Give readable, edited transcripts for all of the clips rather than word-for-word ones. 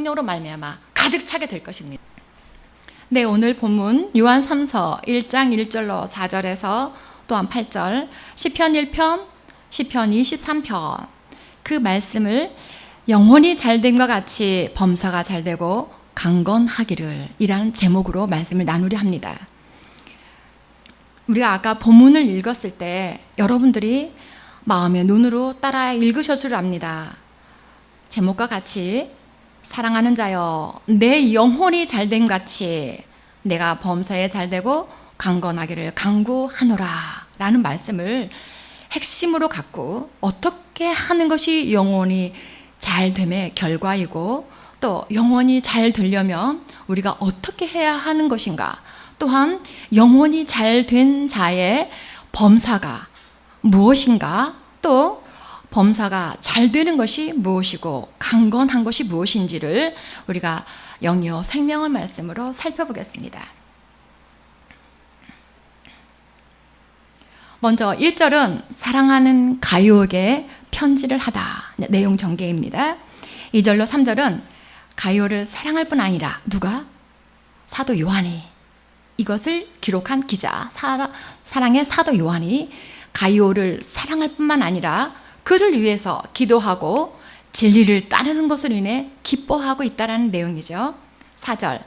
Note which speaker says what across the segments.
Speaker 1: 성령으로 말미암아 가득 차게 될 것입니다. 네, 오늘 본문 요한 3서 1장 1절로 4절에서 또한 8절, 시편 1편, 시편 23편 그 말씀을 영혼이 잘됨과 같이 범사가 잘되고 강건하기를 이라는 제목으로 말씀을 나누려 합니다. 우리가 아까 본문을 읽었을 때 여러분들이 마음의 눈으로 따라 읽으셨을 압니다. 제목과 같이 사랑하는 자여 내 영혼이 잘됨 같이 내가 범사에 잘되고 강건하기를 간구하노라 라는 말씀을 핵심으로 갖고 어떻게 하는 것이 영혼이 잘됨의 결과이고 또 영혼이 잘 되려면 우리가 어떻게 해야 하는 것인가, 또한 영혼이 잘 된 자의 범사가 무엇인가, 또 범사가 잘 되는 것이 무엇이고 강건한 것이 무엇인지를 우리가 영이요 생명의 말씀으로 살펴보겠습니다. 먼저 1절은 사랑하는 가요에게 편지를 하다 내용 전개입니다. 2절로 3절은 가요를 사랑할 뿐 아니라 누가? 사도 요한이, 이것을 기록한 기자 사랑의 사도 요한이 가요를 사랑할 뿐만 아니라 그를 위해서 기도하고 진리를 따르는 것으로 인해 기뻐하고 있다는 내용이죠. 4절,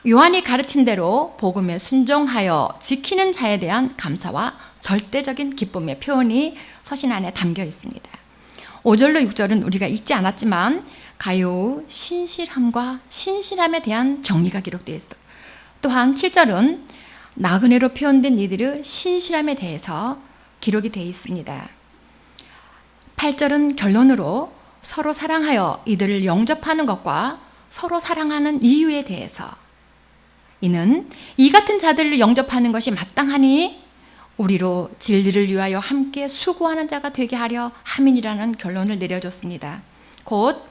Speaker 1: 요한이 가르친 대로 복음에 순종하여 지키는 자에 대한 감사와 절대적인 기쁨의 표현이 서신 안에 담겨 있습니다. 5절로 6절은 우리가 읽지 않았지만 가요의 신실함과 신실함에 대한 정의가 기록되어 있어요. 또한 7절은 나그네로 표현된 이들의 신실함에 대해서 기록이 되어 있습니다. 8절은 결론으로 서로 사랑하여 이들을 영접하는 것과 서로 사랑하는 이유에 대해서, 이는 이 같은 자들을 영접하는 것이 마땅하니 우리로 진리를 위하여 함께 수고하는 자가 되게 하려 함이라는 결론을 내려줬습니다. 곧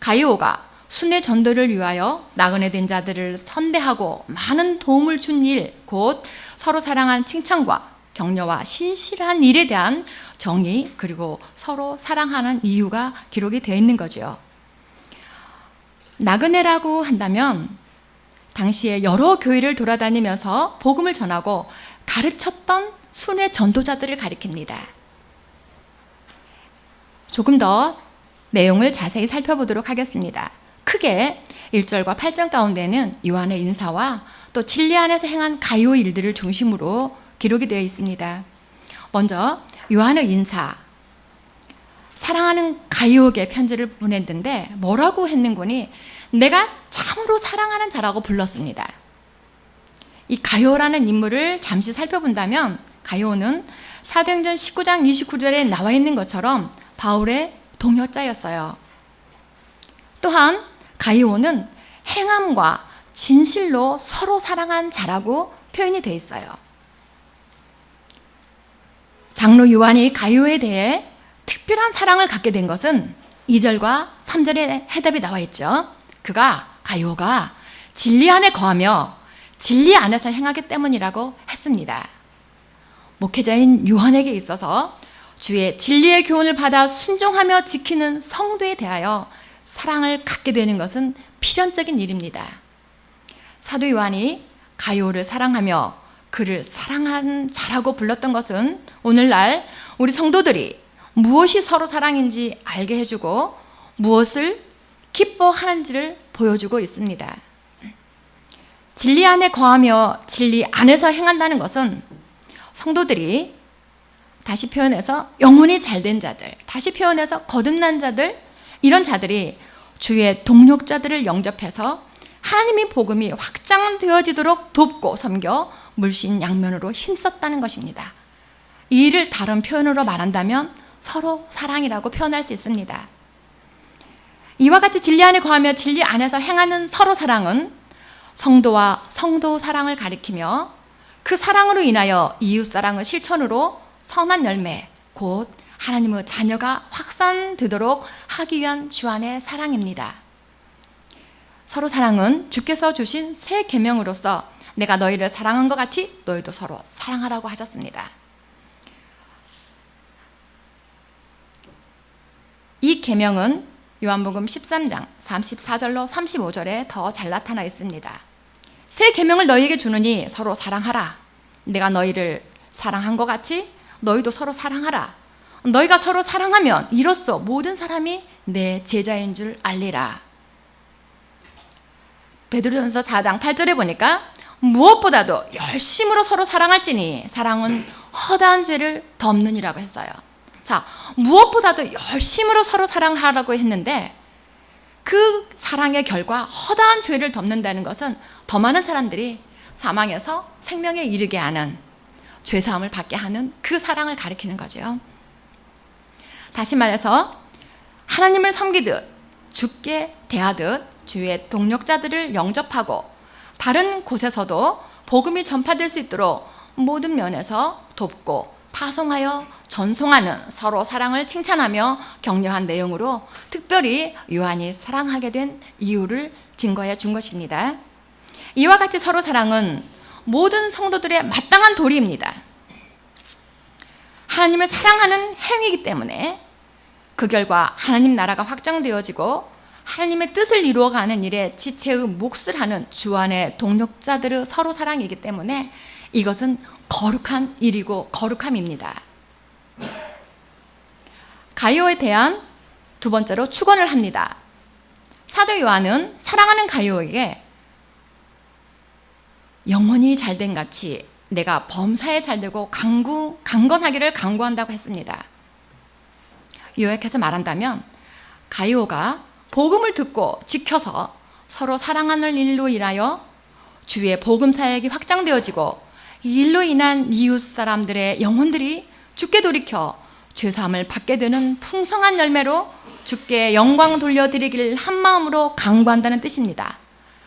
Speaker 1: 가이오가 순회 전도를 위하여 나그네 된 자들을 선대하고 많은 도움을 준 일, 곧 서로 사랑한 칭찬과 격려와 신실한 일에 대한 정의, 그리고 서로 사랑하는 이유가 기록이 되어 있는 거죠. 나그네라고 한다면 당시에 여러 교회를 돌아다니면서 복음을 전하고 가르쳤던 순회 전도자들을 가리킵니다. 조금 더 내용을 자세히 살펴보도록 하겠습니다. 크게 1절과 8절 가운데는 요한의 인사와 또 진리 안에서 행한 가요 일들을 중심으로 기록이 되어 있습니다. 먼저 요한의 인사, 사랑하는 가요에게 편지를 보냈는데 뭐라고 했는거니 내가 참으로 사랑하는 자라고 불렀습니다. 이 가요라는 인물을 잠시 살펴본다면 가요는 사도행전 19장 29절에 나와 있는 것처럼 바울의 동역자였어요. 또한 가이오는 행함과 진실로 서로 사랑한 자라고 표현이 되어 있어요. 장로 요한이 가이오에 대해 특별한 사랑을 갖게 된 것은 2절과 3절에 해답이 나와 있죠. 가이오가 진리 안에 거하며 진리 안에서 행하기 때문이라고 했습니다. 목회자인 요한에게 있어서 주의 진리의 교훈을 받아 순종하며 지키는 성도에 대하여 사랑을 갖게 되는 것은 필연적인 일입니다. 사도 요한이 가요를 사랑하며 그를 사랑하는 자라고 불렀던 것은 오늘날 우리 성도들이 무엇이 서로 사랑인지 알게 해주고 무엇을 기뻐하는지를 보여주고 있습니다. 진리 안에 거하며 진리 안에서 행한다는 것은 성도들이, 다시 표현해서 영혼이 잘된 자들, 다시 표현해서 거듭난 자들, 이런 자들이 주의 동력자들을 영접해서 하나님의 복음이 확장되어지도록 돕고 섬겨 물신양면으로 힘썼다는 것입니다. 이 일을 다른 표현으로 말한다면 서로 사랑이라고 표현할 수 있습니다. 이와 같이 진리 안에 거하며 진리 안에서 행하는 서로 사랑은 성도와 성도 사랑을 가리키며 그 사랑으로 인하여 이웃 사랑의 실천으로 선한 열매, 곧 하나님의 자녀가 확산되도록 하기 위한 주 안의 사랑입니다. 서로 사랑은 주께서 주신 새 계명으로서 내가 너희를 사랑한 것 같이 너희도 서로 사랑하라고 하셨습니다. 이 계명은 요한복음 13장 34절로 35절에 더 잘 나타나 있습니다. 새 계명을 너희에게 주노니 서로 사랑하라. 내가 너희를 사랑한 것 같이 너희도 서로 사랑하라. 너희가 서로 사랑하면 이로써 모든 사람이 내 제자인 줄 알리라. 베드로전서 4장 8절에 보니까 무엇보다도 열심으로 서로 사랑할지니 사랑은 허다한 죄를 덮느니라고 했어요. 자, 무엇보다도 열심으로 서로 사랑하라고 했는데 그 사랑의 결과 허다한 죄를 덮는다는 것은 더 많은 사람들이 사망에서 생명에 이르게 하는, 죄사함을 받게 하는 그 사랑을 가리키는 거죠. 다시 말해서 하나님을 섬기듯 주께 대하듯 주의 동력자들을 영접하고 다른 곳에서도 복음이 전파될 수 있도록 모든 면에서 돕고 파송하여 전송하는 서로 사랑을 칭찬하며 격려한 내용으로 특별히 요한이 사랑하게 된 이유를 증거해 준 것입니다. 이와 같이 서로 사랑은 모든 성도들의 마땅한 도리입니다. 하나님을 사랑하는 행위이기 때문에 그 결과 하나님 나라가 확장되어지고 하나님의 뜻을 이루어가는 일에 지체의 몫을 하는 주 안의 동력자들의 서로 사랑이기 때문에 이것은 거룩한 일이고 거룩함입니다. 가이오에 대한 두 번째로 축원을 합니다. 사도 요한은 사랑하는 가이오에게 영혼이 잘된 같이 내가 범사에 잘되고 강건하기를 간구한다고 했습니다. 요약해서 말한다면 가이오가 복음을 듣고 지켜서 서로 사랑하는 일로 인하여 주의 복음 사역이 확장되어지고 이 일로 인한 이웃 사람들의 영혼들이 주께 돌이켜 죄사함을 받게 되는 풍성한 열매로 주께 영광 돌려드리기를 한 마음으로 간구한다는 뜻입니다.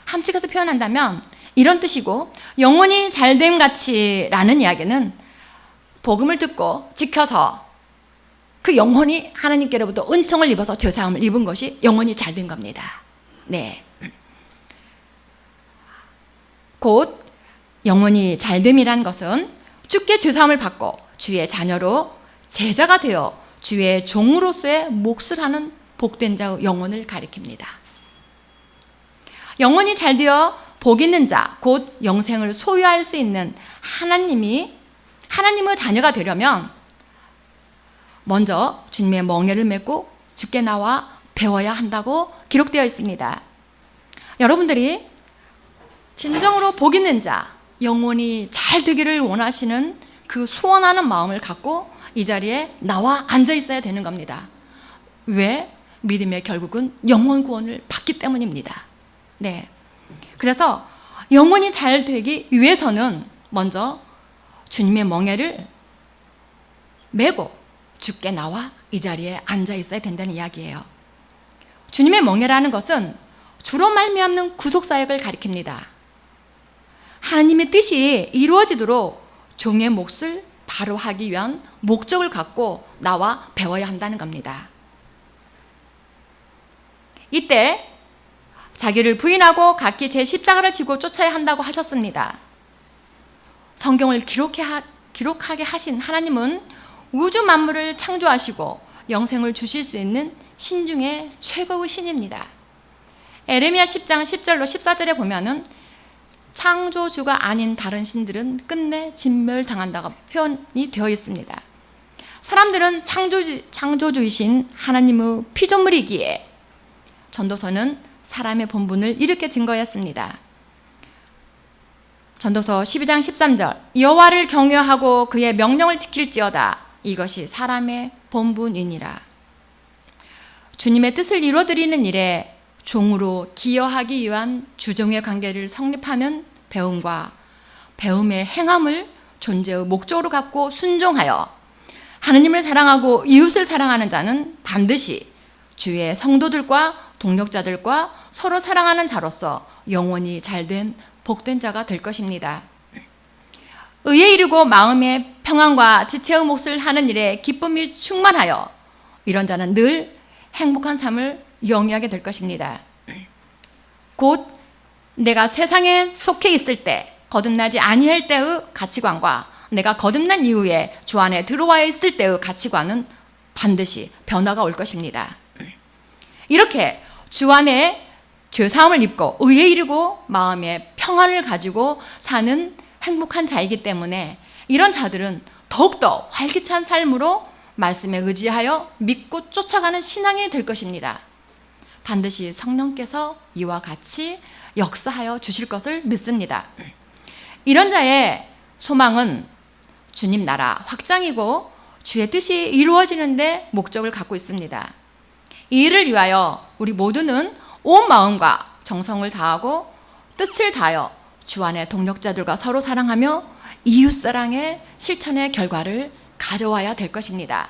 Speaker 1: 함축해서 표현한다면 이런 뜻이고, 영혼이 잘됨 같이 라는 이야기는 복음을 듣고 지켜서 그 영혼이 하나님께로부터 은총을 입어서 죄사함을 입은 것이 영혼이 잘된 겁니다. 네. 곧 영혼이 잘됨이란 것은 주께 죄사함을 받고 주의 자녀로 제자가 되어 주의 종으로서의 몫을 하는 복된 자의 영혼을 가리킵니다. 영혼이 잘되어 복 있는 자, 곧 영생을 소유할 수 있는 하나님의 자녀가 되려면 먼저 주님의 멍에를 맺고 주께 나와 배워야 한다고 기록되어 있습니다. 여러분들이 진정으로 복 있는 자, 영혼이 잘 되기를 원하시는 그 소원하는 마음을 갖고 이 자리에 나와 앉아 있어야 되는 겁니다. 왜? 믿음의 결국은 영혼 구원을 받기 때문입니다. 네. 그래서 영혼이 잘 되기 위해서는 먼저 주님의 멍에를 메고 주께 나와 이 자리에 앉아 있어야 된다는 이야기예요. 주님의 멍에라는 것은 주로 말미암는 구속사역을 가리킵니다. 하나님의 뜻이 이루어지도록 종의 몫을 바로 하기 위한 목적을 갖고 나와 배워야 한다는 겁니다. 이때 자기를 부인하고 각기 제 십자가를 지고 쫓아야 한다고 하셨습니다. 성경을 기록하게 하신 하나님은 우주 만물을 창조하시고 영생을 주실 수 있는 신 중에 최고의 신입니다. 에레미야 10장 10절로 14절에 보면은 창조주가 아닌 다른 신들은 끝내 진멸당한다고 표현이 되어 있습니다. 사람들은 창조주이신 하나님의 피조물이기에 전도서는 사람의 본분을 이렇게 증거했습니다. 전도서 12장 13절 여호와를 경외하고 그의 명령을 지킬지어다 이것이 사람의 본분이니라. 주님의 뜻을 이루어드리는 일에 종으로 기여하기 위한 주종의 관계를 성립하는 배움과 배움의 행함을 존재의 목적으로 갖고 순종하여 하느님을 사랑하고 이웃을 사랑하는 자는 반드시 주의 성도들과 동력자들과 서로 사랑하는 자로서 영원히 잘된 복된 자가 될 것입니다. 의에 이르고 마음의 평안과 지체의 몫을 하는 일에 기쁨이 충만하여 이런 자는 늘 행복한 삶을 영위하게 될 것입니다. 곧 내가 세상에 속해 있을 때 거듭나지 아니할 때의 가치관과 내가 거듭난 이후에 주 안에 들어와 있을 때의 가치관은 반드시 변화가 올 것입니다. 이렇게 주 안에 죄사함을 입고 의에 이르고 마음에 평안을 가지고 사는 행복한 자이기 때문에 이런 자들은 더욱더 활기찬 삶으로 말씀에 의지하여 믿고 쫓아가는 신앙이 될 것입니다. 반드시 성령께서 이와 같이 역사하여 주실 것을 믿습니다. 이런 자의 소망은 주님 나라 확장이고 주의 뜻이 이루어지는 데 목적을 갖고 있습니다. 이 일을 위하여 우리 모두는 온 마음과 정성을 다하고 뜻을 다하여 주 안의 동력자들과 서로 사랑하며 이웃사랑의 실천의 결과를 가져와야 될 것입니다.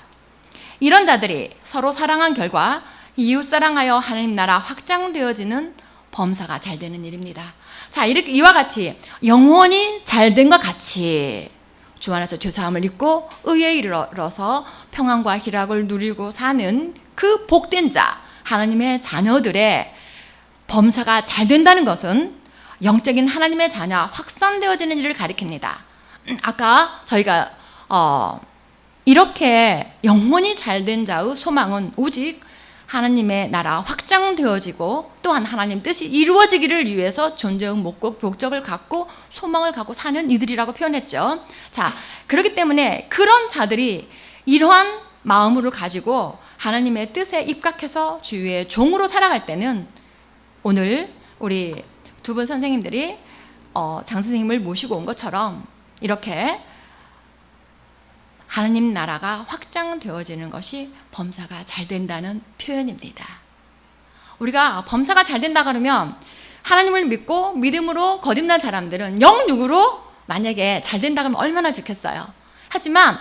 Speaker 1: 이런 자들이 서로 사랑한 결과 이웃사랑하여 하나님 나라 확장되어지는 범사가 잘 되는 일입니다. 자, 이렇게 이와 같이 영원히 잘된 것 같이 주 안에서 죄사함을 입고 의에 이르러서 평안과 희락을 누리고 사는 그 복된 자, 하나님의 자녀들의 범사가 잘 된다는 것은 영적인 하나님의 자녀 확산되어지는 일을 가리킵니다. 아까 저희가 이렇게 영원히 잘된 자의 소망은 오직 하나님의 나라 확장되어지고 또한 하나님 뜻이 이루어지기를 위해서 존재의 목적을 갖고 소망을 갖고 사는 이들이라고 표현했죠. 자, 그렇기 때문에 그런 자들이 이러한 마음으로 가지고 하나님의 뜻에 입각해서 주의 종으로 살아갈 때는 오늘 우리 두 분 선생님들이 장 선생님을 모시고 온 것처럼 이렇게 하나님 나라가 확장되어지는 것이 범사가 잘 된다는 표현입니다. 우리가 범사가 잘 된다 그러면 하나님을 믿고 믿음으로 거듭난 사람들은 영육으로 만약에 잘 된다 그러면 얼마나 좋겠어요. 하지만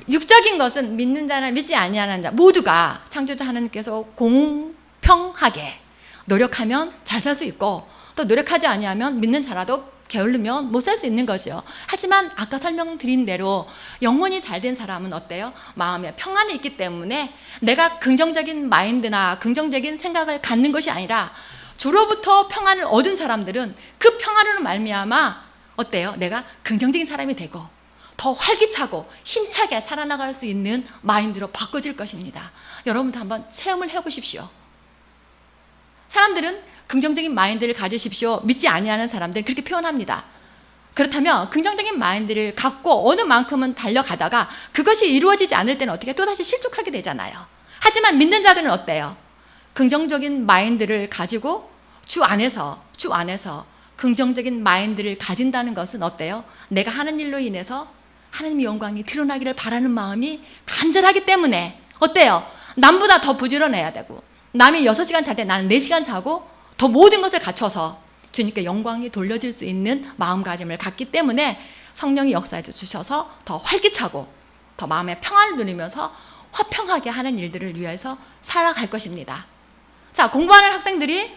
Speaker 1: 육적인 것은 믿는 자나 믿지 아니하는 자 모두가 창조자 하나님께서 공평하게 노력하면 잘 살 수 있고 또 노력하지 아니하면 믿는 자라도 게을르면 못 살 수 있는 것이요. 하지만 아까 설명드린 대로 영혼이 잘된 사람은 어때요? 마음에 평안이 있기 때문에 내가 긍정적인 마인드나 긍정적인 생각을 갖는 것이 아니라 주로부터 평안을 얻은 사람들은 그 평안으로 말미암아 어때요? 내가 긍정적인 사람이 되고 더 활기차고 힘차게 살아나갈 수 있는 마인드로 바꿔질 것입니다. 여러분도 한번 체험을 해보십시오. 사람들은 긍정적인 마인드를 가지십시오. 믿지 아니하는 사람들은 그렇게 표현합니다. 그렇다면 긍정적인 마인드를 갖고 어느 만큼은 달려가다가 그것이 이루어지지 않을 때는 어떻게 또다시 실족하게 되잖아요. 하지만 믿는 자들은 어때요? 긍정적인 마인드를 가지고 주 안에서 긍정적인 마인드를 가진다는 것은 어때요? 내가 하는 일로 인해서 하나님의 영광이 드러나기를 바라는 마음이 간절하기 때문에 어때요? 남보다 더 부지런해야 되고 남이 6시간 잘 때 나는 4시간 자고 더 모든 것을 갖춰서 주님께 영광이 돌려질 수 있는 마음가짐을 갖기 때문에 성령이 역사해 주셔서 더 활기차고 더 마음의 평안을 누리면서 화평하게 하는 일들을 위해서 살아갈 것입니다. 자, 공부하는 학생들이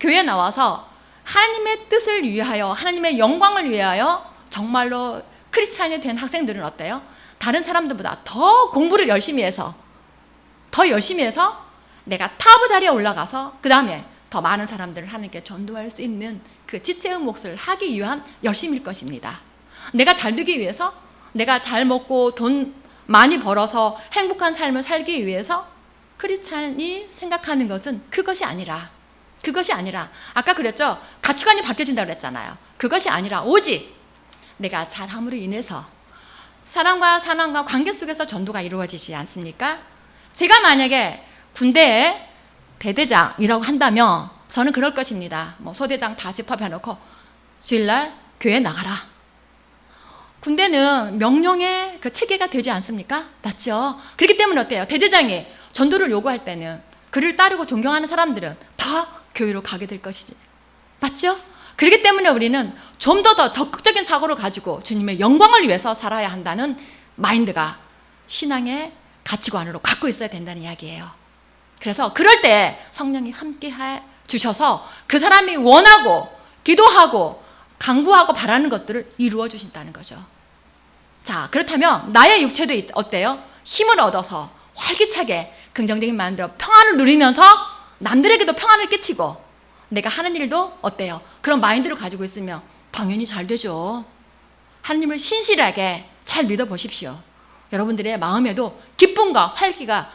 Speaker 1: 교회에 나와서 하나님의 뜻을 위하여 하나님의 영광을 위하여 정말로 크리스찬이 된 학생들은 어때요? 다른 사람들보다 더 공부를 열심히 해서 내가 탑 자리에 올라가서 그 다음에 더 많은 사람들을 하나님께 전도할 수 있는 그 지체의 몫을 하기 위한 열심일 것입니다. 내가 잘 되기 위해서, 내가 잘 먹고 돈 많이 벌어서 행복한 삶을 살기 위해서 크리스찬이 생각하는 것은 그것이 아니라 아까 그랬죠? 가치관이 바뀌어진다고 그랬잖아요. 그것이 아니라 오직 내가 잘함으로 인해서 사람과 관계 속에서 전도가 이루어지지 않습니까? 제가 만약에 군대에 대대장이라고 한다면 저는 그럴 것입니다. 소대장 다 집합해놓고 주일날 교회 나가라. 군대는 명령의 그 체계가 되지 않습니까? 맞죠? 그렇기 때문에 어때요? 대대장이 전도를 요구할 때는 그를 따르고 존경하는 사람들은 다 교회로 가게 될 것이지. 맞죠? 그렇기 때문에 우리는 좀 더 적극적인 사고를 가지고 주님의 영광을 위해서 살아야 한다는 마인드가 신앙의 가치관으로 갖고 있어야 된다는 이야기예요. 그래서 그럴 때 성령이 함께 해 주셔서 그 사람이 원하고 기도하고 간구하고 바라는 것들을 이루어 주신다는 거죠. 자, 그렇다면 나의 육체도 어때요? 힘을 얻어서 활기차게 긍정적인 마음대로 평안을 누리면서 남들에게도 평안을 끼치고 내가 하는 일도 어때요? 그런 마인드를 가지고 있으면 당연히 잘 되죠. 하나님을 신실하게 잘 믿어보십시오. 여러분들의 마음에도 기쁨과 활기가